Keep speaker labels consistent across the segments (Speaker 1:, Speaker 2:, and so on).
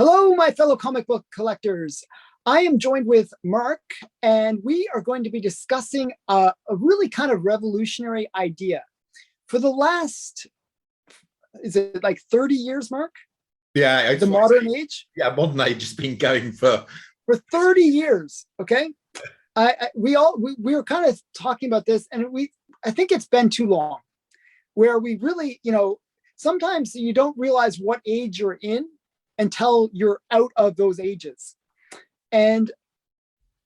Speaker 1: Hello, my fellow comic book collectors. I am joined with Mark, and we are going to be discussing a really kind of revolutionary idea. For the last, is it like 30 years, Mark?
Speaker 2: Yeah,
Speaker 1: The modern age?
Speaker 2: Yeah, modern age has been going for
Speaker 1: 30 years. Okay, we were kind of talking about this, and I think it's been too long, where we really, sometimes you don't realize what age you're in until you're out of those ages. And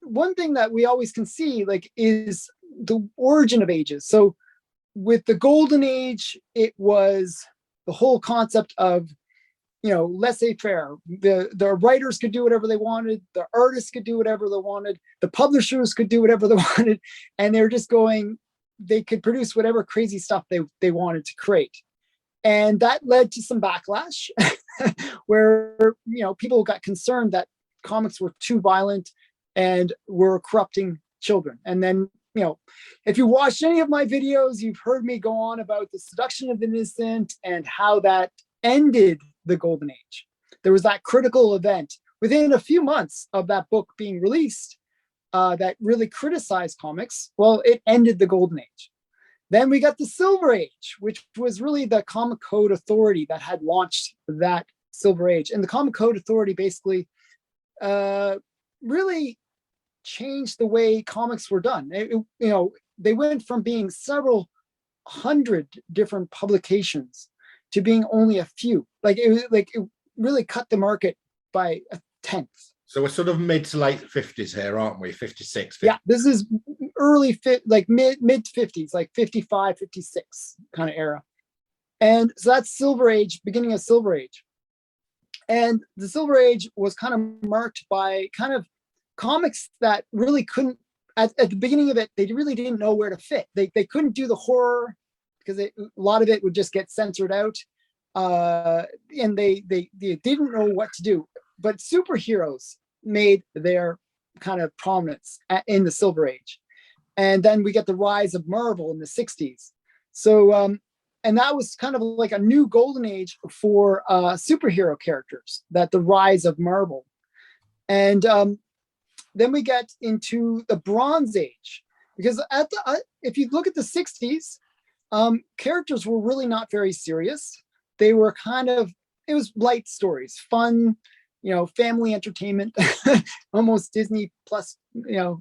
Speaker 1: one thing that we always can see is the origin of ages. So with the golden age, it was the whole concept of, laissez-faire. The writers could do whatever they wanted, the artists could do whatever they wanted, the publishers could do whatever they wanted, and they were just they could produce whatever crazy stuff they wanted to create. And that led to some backlash where, people got concerned that comics were too violent and were corrupting children. And then, if you watched any of my videos, you've heard me go on about the seduction of the innocent and how that ended the golden age. There was that critical event within a few months of that book being released that really criticized comics. Well, it ended the golden age. Then we got the Silver Age, which was really the Comic Code Authority that had launched that Silver Age. And the Comic Code Authority basically really changed the way comics were done. They went from being several hundred different publications to being only a few. It really cut the market by a tenth.
Speaker 2: So we're sort of mid to late 50s here, aren't we? 56. 50.
Speaker 1: Yeah, this is mid 50s, like 55, 56 kind of era. And so that's Silver Age, beginning of Silver Age. And the Silver Age was kind of marked by kind of comics that really couldn't, at the beginning of it, they really didn't know where to fit. They couldn't do the horror because a lot of it would just get censored out. And they didn't know what to do. But superheroes made their kind of prominence in the Silver Age. And then we get the rise of Marvel in the 60s. So, and that was kind of like a new golden age for superhero characters, that the rise of Marvel. And then we get into the Bronze Age, because if you look at the 60s, characters were really not very serious. They were it was light stories, fun, family entertainment, almost Disney plus,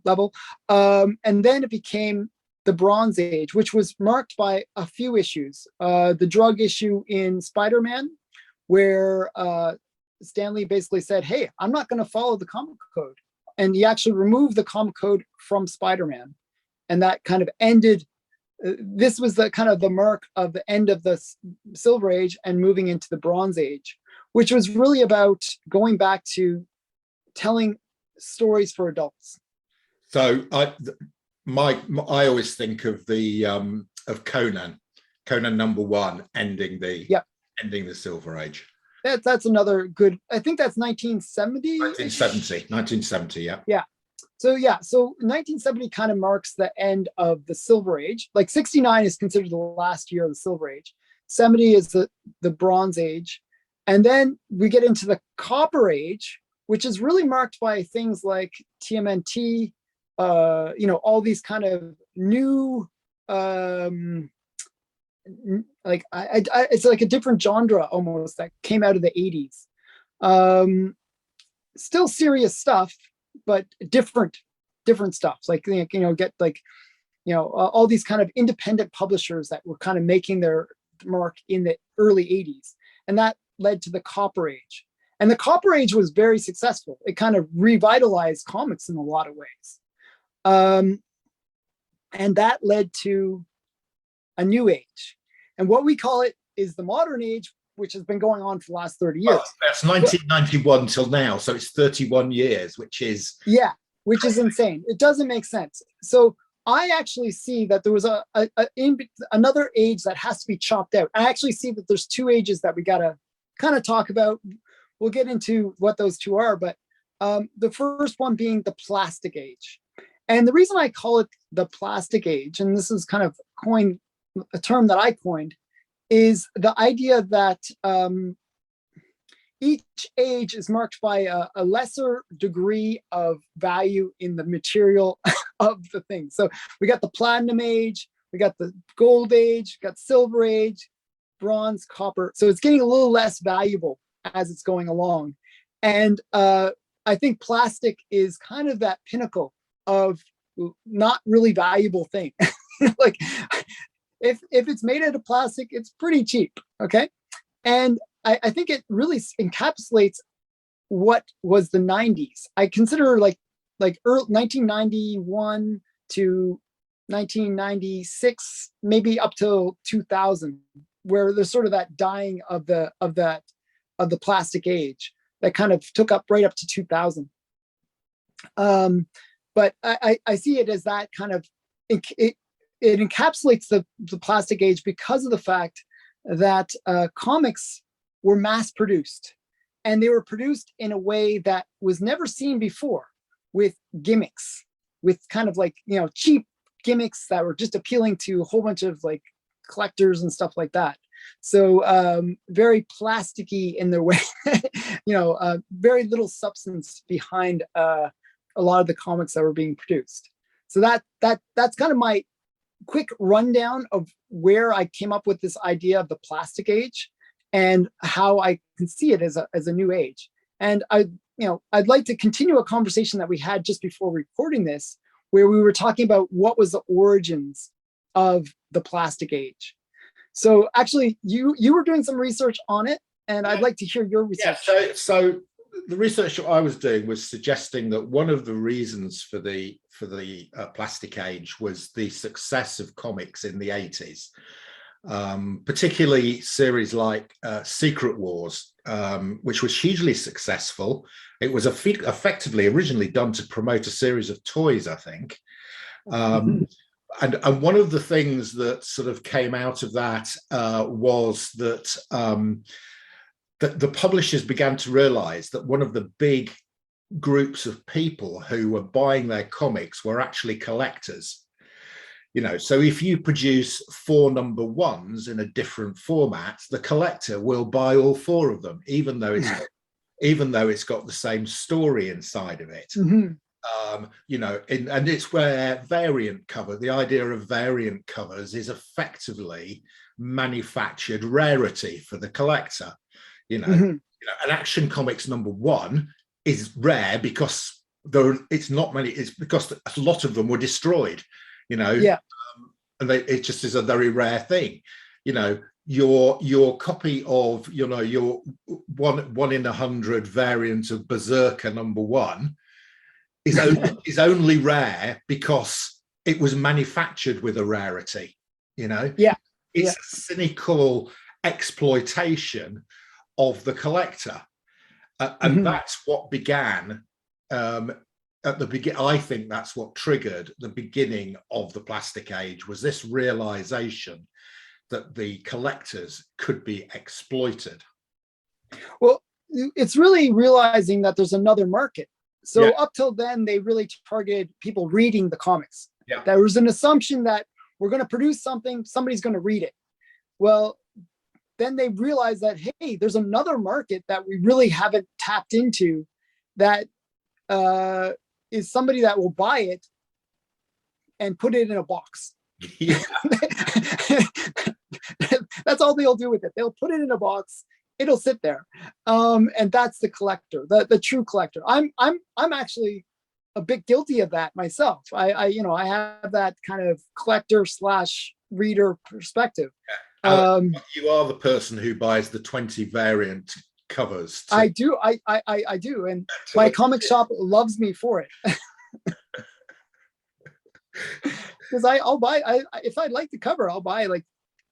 Speaker 1: level. And then it became the Bronze Age, which was marked by a few issues. The drug issue in Spider-Man, where Stan Lee basically said, hey, I'm not going to follow the comic code. And he actually removed the comic code from Spider-Man. And that kind of ended, this was the kind of the mark of the end of the Silver Age and moving into the Bronze Age, which was really about going back to telling stories for adults.
Speaker 2: So I always think of the of Conan #1 ending the Silver Age.
Speaker 1: That's another good. I think that's 1970.
Speaker 2: 1970. Yeah.
Speaker 1: Yeah. So 1970 kind of marks the end of the Silver Age. Like 69 is considered the last year of the Silver Age. 70 is the Bronze Age. And then we get into the Copper Age, which is really marked by things like TMNT, all these kind of new, it's like a different genre almost that came out of the 80s. Still serious stuff, but different stuff. All these kind of independent publishers that were kind of making their mark in the early 80s. And that led to the Copper Age. And the Copper Age was very successful. It kind of revitalized comics in a lot of ways. And that led to a new age. And what we call it is the modern age, which has been going on for the last 30 years.
Speaker 2: Well, that's 1991 till now. So it's 31 years, which is
Speaker 1: insane. It doesn't make sense. So I actually see that there was another age that has to be chopped out. I actually see that there's two ages that we got to kind of talk about. We'll get into what those two are, but the first one being the Plastic Age. And the reason I call it the Plastic Age, and this is kind of a term that I coined, is the idea that each age is marked by a lesser degree of value in the material of the thing. So we got the platinum age, we got the gold age, got silver age, bronze, copper. So it's getting a little less valuable as it's going along. And I think plastic is kind of that pinnacle of not really valuable thing. Like if it's made out of plastic, it's pretty cheap. Okay. And I think it really encapsulates what was the 90s. I consider like early 1991 to 1996, maybe up till 2000, where there's sort of that dying of the plastic age that kind of took up right up to 2000. But I see it as that kind of it encapsulates the plastic age because of the fact that comics were mass produced, and they were produced in a way that was never seen before, with gimmicks, with kind of like, you know, cheap gimmicks that were just appealing to a whole bunch of like collectors and stuff like that. So very plasticky in their way, you know, very little substance behind a lot of the comics that were being produced. So that's kind of my quick rundown of where I came up with this idea of the plastic age and how I can see it as a new age. And I'd like to continue a conversation that we had just before recording this, where we were talking about what was the origins of the plastic age. So actually, you were doing some research on it, and I'd like to hear your research.
Speaker 2: Yeah, so the research that I was doing was suggesting that one of the reasons for the plastic age was the success of comics in the 80s, particularly series like Secret Wars, which was hugely successful. It was effectively originally done to promote a series of toys, I think. And one of the things that sort of came out of that was that that the publishers began to realize that one of the big groups of people who were buying their comics were actually collectors. You know, so if you produce 4 number 1s in a different format, the collector will buy all 4 of them, even though it's got the same story inside of it. You know, and it's where the idea of variant covers is effectively manufactured rarity for the collector. You know, an Action Comics number 1 is rare because it's because a lot of them were destroyed. You know, and it just is a very rare thing. You know, your copy of, you know, your one in 100 variant of Berserker number 1 is only rare because it was manufactured with a rarity. You know, it's a cynical exploitation of the collector, and that's what began at the beginning. I think that's what triggered the beginning of the plastic age, was this realization that the collectors could be exploited.
Speaker 1: Well, it's really realizing that there's another market. So up till then, they really targeted people reading the comics. There was an assumption that we're going to produce something, somebody's going to read it. Well, then they realized that, hey, there's another market that we really haven't tapped into, that is somebody that will buy it and put it in a box. That's all they'll do with it. They'll put it in a box. It'll sit there, and that's the collector, the true collector. I'm actually a bit guilty of that myself. I have that kind of collector / reader perspective.
Speaker 2: You are the person who buys the 20 variant covers.
Speaker 1: I do, and my comic shop loves me for it. Because I'll buy, if I like the cover, I'll buy like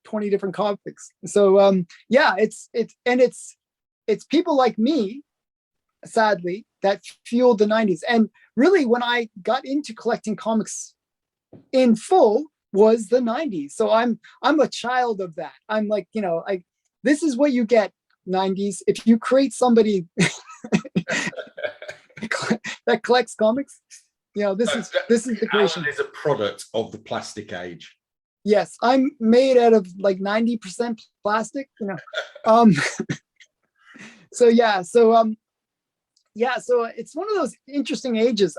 Speaker 1: 20 different comics. So it's people like me, sadly, that fueled the 90s. And really, when I got into collecting comics in full was the 90s. So I'm a child of that. I'm like, you know, this is what you get, 90s. If you create somebody that collects comics, you know, this is the creation.
Speaker 2: Alan is a product of the plastic age.
Speaker 1: Yes, I'm made out of like 90% plastic, you know. So so it's one of those interesting ages.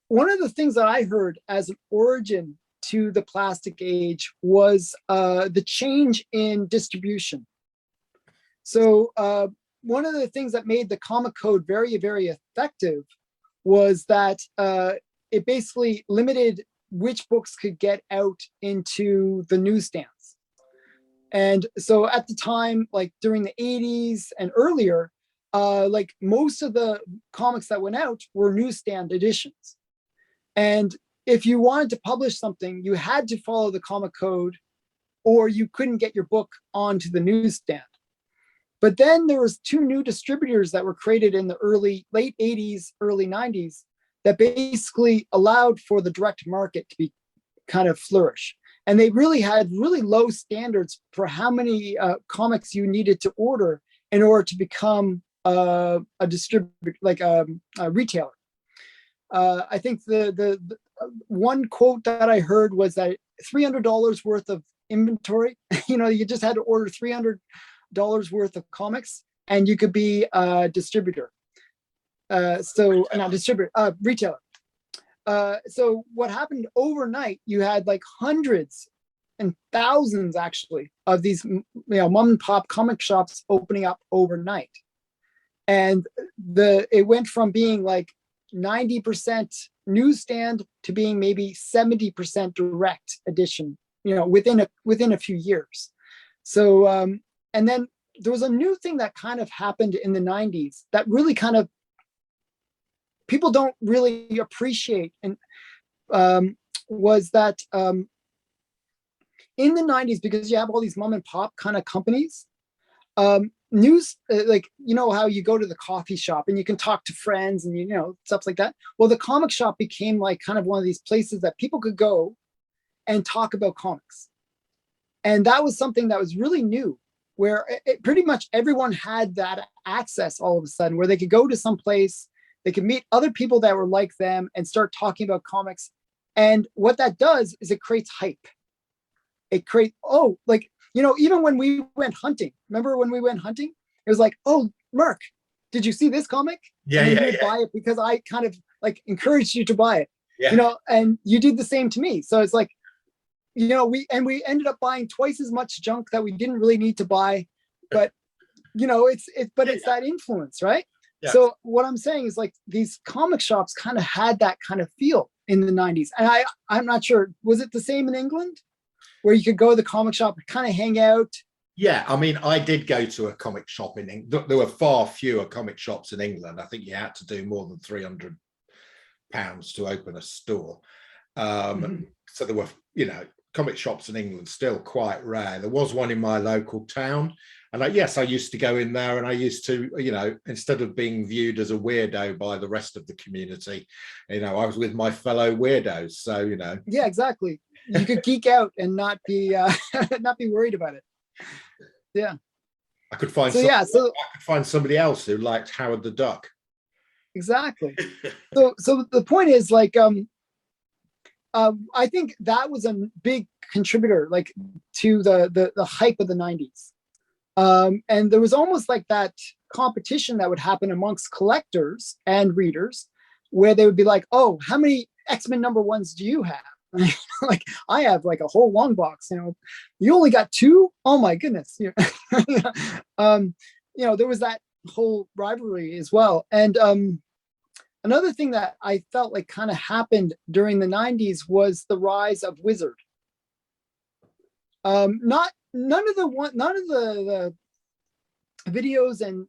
Speaker 1: One of the things that I heard as an origin to the plastic age was the change in distribution. So one of the things that made the comic code very, very effective was that it basically limited which books could get out into the newsstands. And so at the time, like during the 80s and earlier, like most of the comics that went out were newsstand editions. And if you wanted to publish something, you had to follow the comic code or you couldn't get your book onto the newsstand. But then there was two new distributors that were created in the late 80s, early 90s that basically allowed for the direct market to be kind of flourish. And they really had really low standards for how many comics you needed to order in order to become a distributor, like a retailer. I think the one quote that I heard was that $300 worth of inventory, you just had to order $300 worth of comics and you could be a distributor. Not distributor, retailer. So what happened overnight, you had like hundreds and thousands actually of these, mom and pop comic shops opening up overnight. And it went from being like 90% newsstand to being maybe 70% direct edition, within a few years. So, and then there was a new thing that kind of happened in the 90s that really kind of people don't really appreciate, and was that in the 90s, because you have all these mom and pop kind of companies, news, like, how you go to the coffee shop and you can talk to friends and, stuff like that. Well, the comic shop became like kind of one of these places that people could go and talk about comics. And that was something that was really new, where pretty much everyone had that access all of a sudden, where they could go to some place, they could meet other people that were like them and start talking about comics. And what that does is it creates hype. It creates, even when we went hunting, remember when we went hunting? It was like, oh, Mark, did you see this comic?
Speaker 2: Yeah,
Speaker 1: and
Speaker 2: yeah,
Speaker 1: you would buy it because I kind of like encouraged you to buy it,
Speaker 2: yeah.
Speaker 1: And you did the same to me. So it's like, we ended up buying twice as much junk that we didn't really need to buy, but it's that influence, right? Yeah. So what I'm saying is like these comic shops kind of had that kind of feel in the 90s. And I'm not sure, was it the same in England where you could go to the comic shop and kind of hang out?
Speaker 2: Yeah, I mean, I did go to a comic shop in England. There were far fewer comic shops in England. I think you had to do more than £300 to open a store. So there were, comic shops in England still quite rare. There was one in my local town. And I used to go in there and I used to, instead of being viewed as a weirdo by the rest of the community, I was with my fellow weirdos. So,
Speaker 1: Yeah, exactly. You could geek out and not be worried about it. Yeah.
Speaker 2: I could find somebody else who liked Howard the Duck.
Speaker 1: Exactly. So the point is like, I think that was a big contributor, like to the hype of the 90s. And there was almost like that competition that would happen amongst collectors and readers, where they would be like, oh, how many X-Men #1s do you have? Like, I have like a whole long box, you only got 2? Oh my goodness. There was that whole rivalry as well. And another thing that I felt like kind of happened during the 90s was the rise of Wizard. None of the videos and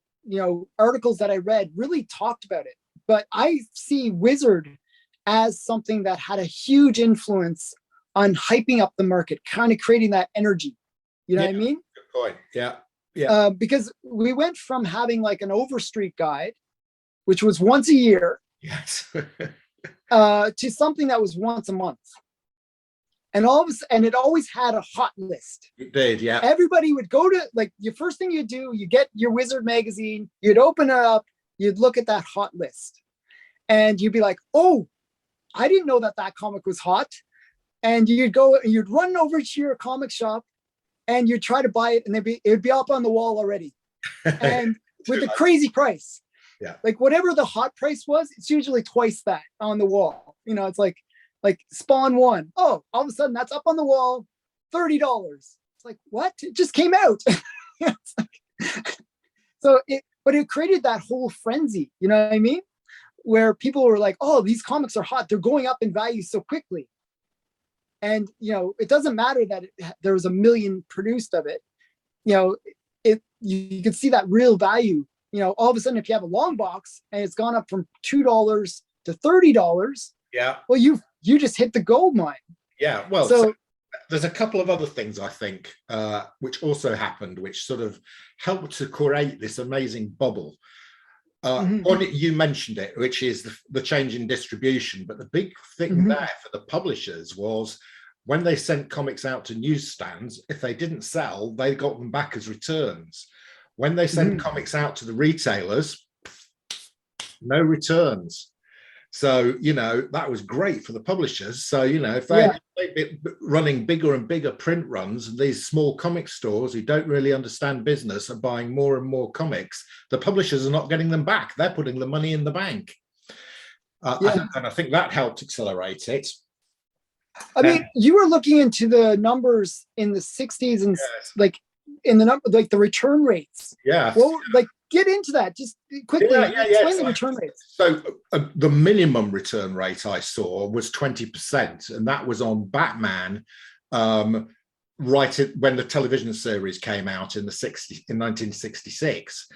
Speaker 1: articles that I read really talked about it, but I see Wizard as something that had a huge influence on hyping up the market, kind of creating that energy. You know what I mean?
Speaker 2: Good point. Yeah. Yeah.
Speaker 1: Because we went from having like an Overstreet guide, which was once a year,
Speaker 2: yes,
Speaker 1: to something that was once a month. And it always had a hot list.
Speaker 2: It did, yeah.
Speaker 1: Everybody would go to, like, your first thing you'd do, you get your Wizard magazine, you'd open it up, you'd look at that hot list, and you'd be like, oh, I didn't know that comic was hot. And you'd run over to your comic shop and you'd try to buy it, and it'd be up on the wall already. And with a crazy price.
Speaker 2: Yeah.
Speaker 1: Like whatever the hot price was, it's usually twice that on the wall. You know, it's like Spawn 1. Oh, all of a sudden that's up on the wall, $30. It's like, what? It just came out. But it created that whole frenzy, you know what I mean? Where people were like, oh, these comics are hot. They're going up in value so quickly. And, you know, it doesn't matter that there was a million produced of it. You know, you can see that real value. You know, all of a sudden, if you have a long box and it's gone up from $2 to $30,
Speaker 2: yeah,
Speaker 1: well, you just hit the gold mine.
Speaker 2: Yeah, well,
Speaker 1: so
Speaker 2: there's a couple of other things I think which also happened, which sort of helped to create this amazing bubble. One, you mentioned it, which is the change in distribution. But the big thing there for the publishers was when they sent comics out to newsstands, if they didn't sell, they got them back as returns. When they sent comics out to the retailers, no returns. So, you know, that was great for the publishers. So, you know, if they're running bigger and bigger print runs, and these small comic stores who don't really understand business are buying more and more comics, the publishers are not getting them back. They're putting the money in the bank. And I think that helped accelerate it.
Speaker 1: I mean, you were looking into the numbers in the 60s and like in the number, like the return rates.
Speaker 2: Yeah.
Speaker 1: Well, like get into that just quickly. Explain the return rates.
Speaker 2: So the minimum return rate I saw was 20%, and that was on Batman when the television series came out in 1966.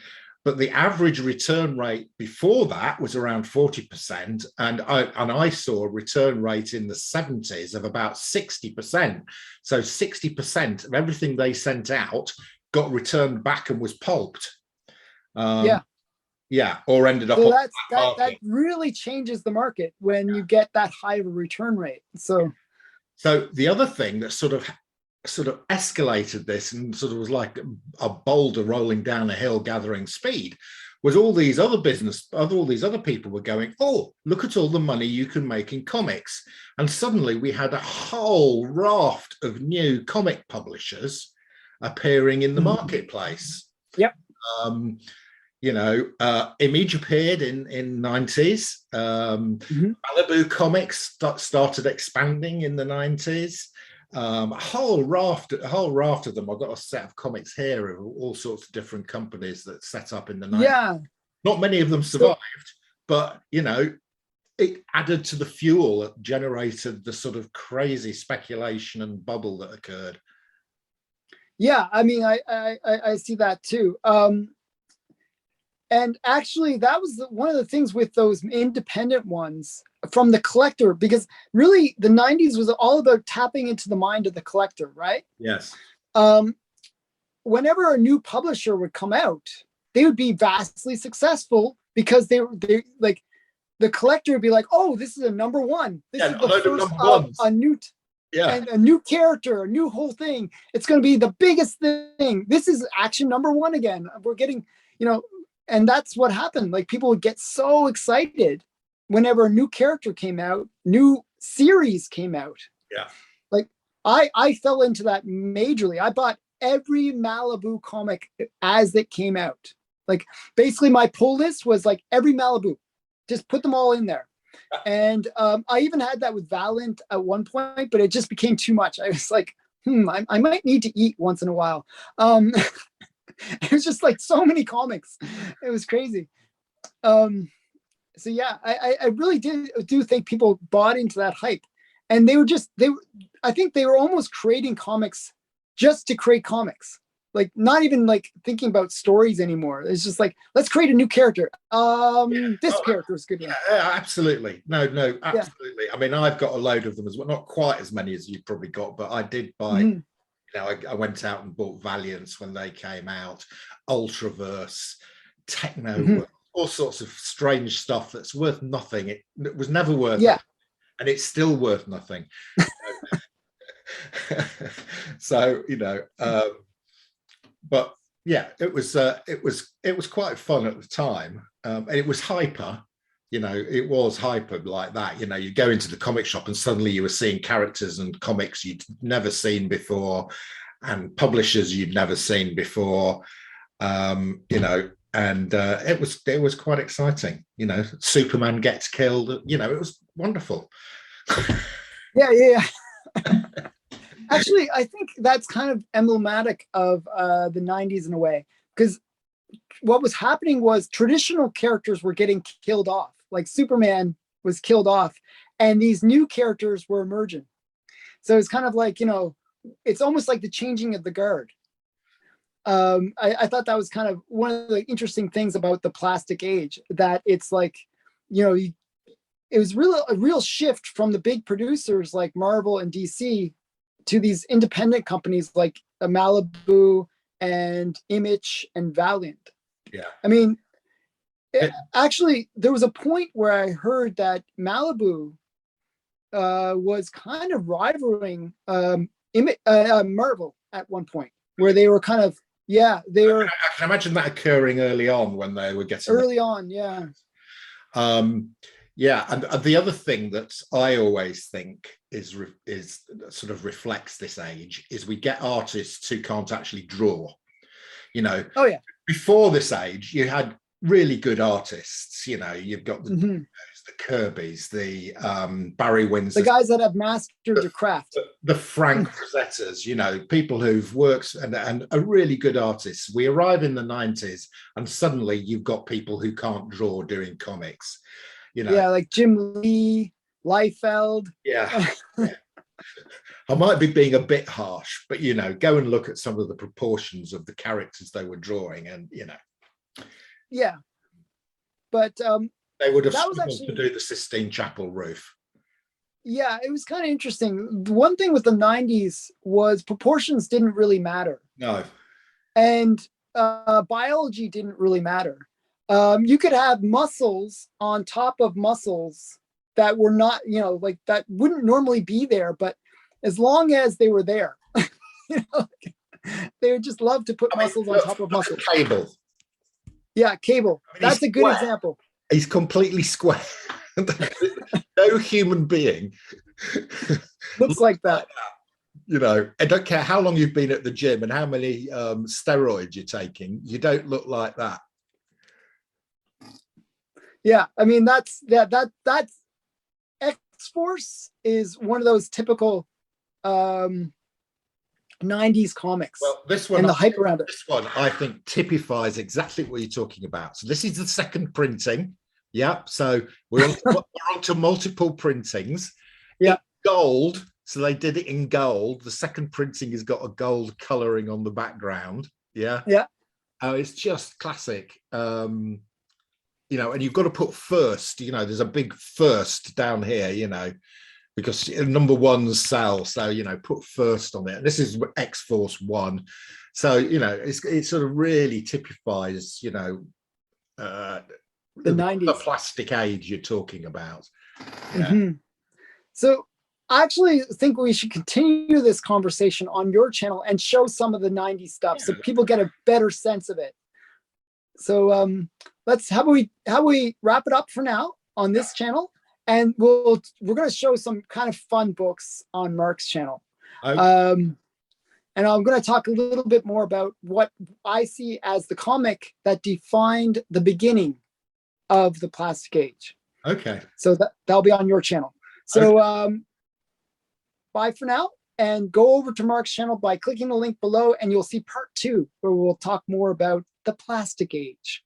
Speaker 2: But the average return rate before that was around 40%, and I saw a return rate in the 70s of about 60%. So 60% of everything they sent out got returned back and was pulped. Or ended up.
Speaker 1: So that really changes the market when you get that high of a return rate. So
Speaker 2: the other thing that sort of escalated this and sort of was like a boulder rolling down a hill gathering speed was all these other people were going, oh, look at all the money you can make in comics. And suddenly we had a whole raft of new comic publishers appearing in the marketplace.
Speaker 1: Yep.
Speaker 2: You know, Image appeared in 90s. Malibu Comics started expanding in the 90s. A whole raft of them. I've got a set of comics here of all sorts of different companies that set up in the 90s.
Speaker 1: Yeah.
Speaker 2: Not many of them survived, but you know, it added to the fuel that generated the sort of crazy speculation and bubble that occurred.
Speaker 1: Yeah, I mean, I see that too. And actually, that was one of the things with those independent ones from the collector, because really the 90s was all about tapping into the mind of the collector, right?
Speaker 2: Yes.
Speaker 1: Whenever a new publisher would come out, they would be vastly successful because they like the collector would be like, oh, this is a number one. This is the first of a new and a new character, a new whole thing. It's going to be the biggest thing. This is action number one again. We're getting, you know, and that's what happened. Like people would get so excited whenever a new character came out, new series came out.
Speaker 2: Yeah.
Speaker 1: Like I fell into that majorly. I bought every Malibu comic as it came out. Like basically my pull list was like every Malibu, just put them all in there. And I even had that with Valiant at one point, but it just became too much. I was like, I might need to eat once in a while. It was just like so many comics. It was crazy. So yeah, I really do think people bought into that hype, and I think they were almost creating comics just to create comics. Like not even like thinking about stories anymore. It's just like, let's create a new character. This character is good.
Speaker 2: Yeah, absolutely. No, absolutely. Yeah. I mean, I've got a load of them as well. Not quite as many as you've probably got, but I did buy, you know, I went out and bought Valiants when they came out, Ultraverse, Techno, all sorts of strange stuff that's worth nothing. It was never worth it, and it's still worth nothing. So, you know, but yeah, it was quite fun at the time, and it was hyper. You know, it was hyper like that. You know, you go into the comic shop and suddenly you were seeing characters and comics you'd never seen before, and publishers you'd never seen before. You know, and it was quite exciting. Superman gets killed. It was wonderful.
Speaker 1: Yeah, yeah, yeah. Actually, I think that's kind of emblematic of the 90s in a way, because what was happening was traditional characters were getting killed off. Like Superman was killed off, and these new characters were emerging. So it's kind of like, it's almost like the changing of the guard. I thought that was kind of one of the interesting things about the plastic age, that it's like, it was a real shift from the big producers like Marvel and DC to these independent companies like Malibu and Image and Valiant.
Speaker 2: Yeah.
Speaker 1: I mean, actually, there was a point where I heard that Malibu was kind of rivaling Marvel at one point, where they were kind of, they were.
Speaker 2: I can imagine that occurring early on when they were getting
Speaker 1: early on, yeah.
Speaker 2: Yeah, and the other thing that I always think is sort of reflects this age is we get artists who can't actually draw.
Speaker 1: Oh yeah.
Speaker 2: Before this age, you had really good artists. You've got the Kirbys, the Barry Windsor,
Speaker 1: the guys that have mastered the craft,
Speaker 2: the Frank Frazettas, people who've worked and are really good artists. We arrive in the 90s, and suddenly you've got people who can't draw doing comics.
Speaker 1: Yeah, like Jim Lee, Liefeld.
Speaker 2: Yeah. I might be being a bit harsh, but go and look at some of the proportions of the characters they were drawing, and
Speaker 1: yeah, but
Speaker 2: they would have
Speaker 1: that was
Speaker 2: struggled
Speaker 1: actually
Speaker 2: to do the Sistine Chapel roof.
Speaker 1: Yeah, it was kind of interesting. The one thing with the 90s was proportions didn't really matter.
Speaker 2: No.
Speaker 1: And biology didn't really matter. You could have muscles on top of muscles that were not, like that wouldn't normally be there, but as long as they were there, they would just love to put muscles on top of muscles.
Speaker 2: Cable.
Speaker 1: Yeah, Cable. That's a good example.
Speaker 2: He's completely square. No human being
Speaker 1: looks like that.
Speaker 2: I don't care how long you've been at the gym and how many steroids you're taking, you don't look like that.
Speaker 1: Yeah, I mean that's X-Force is one of those typical 90s comics.
Speaker 2: Well, this one
Speaker 1: and the hype around it.
Speaker 2: This one I think typifies exactly what you're talking about. So this is the second printing. Yeah, so we're on to multiple printings.
Speaker 1: Yeah,
Speaker 2: gold. So they did it in gold. The second printing has got a gold coloring on the background. Yeah,
Speaker 1: yeah.
Speaker 2: It's just classic. And you've got to put first. There's a big first down here. Because number ones sell. So put first on it. And this is X-Force 1. So it sort of really typifies
Speaker 1: the 90s,
Speaker 2: the plastic age you're talking about.
Speaker 1: Yeah. So I actually think we should continue this conversation on your channel and show some of the 90s stuff so people get a better sense of it. So how about we wrap it up for now on this channel, and we're going to show some kind of fun books on Mark's channel. Okay. And I'm going to talk a little bit more about what I see as the comic that defined the beginning of the plastic age.
Speaker 2: Okay.
Speaker 1: So that'll be on your channel. So bye for now, and go over to Mark's channel by clicking the link below, and you'll see part 2 where we'll talk more about the plastic age.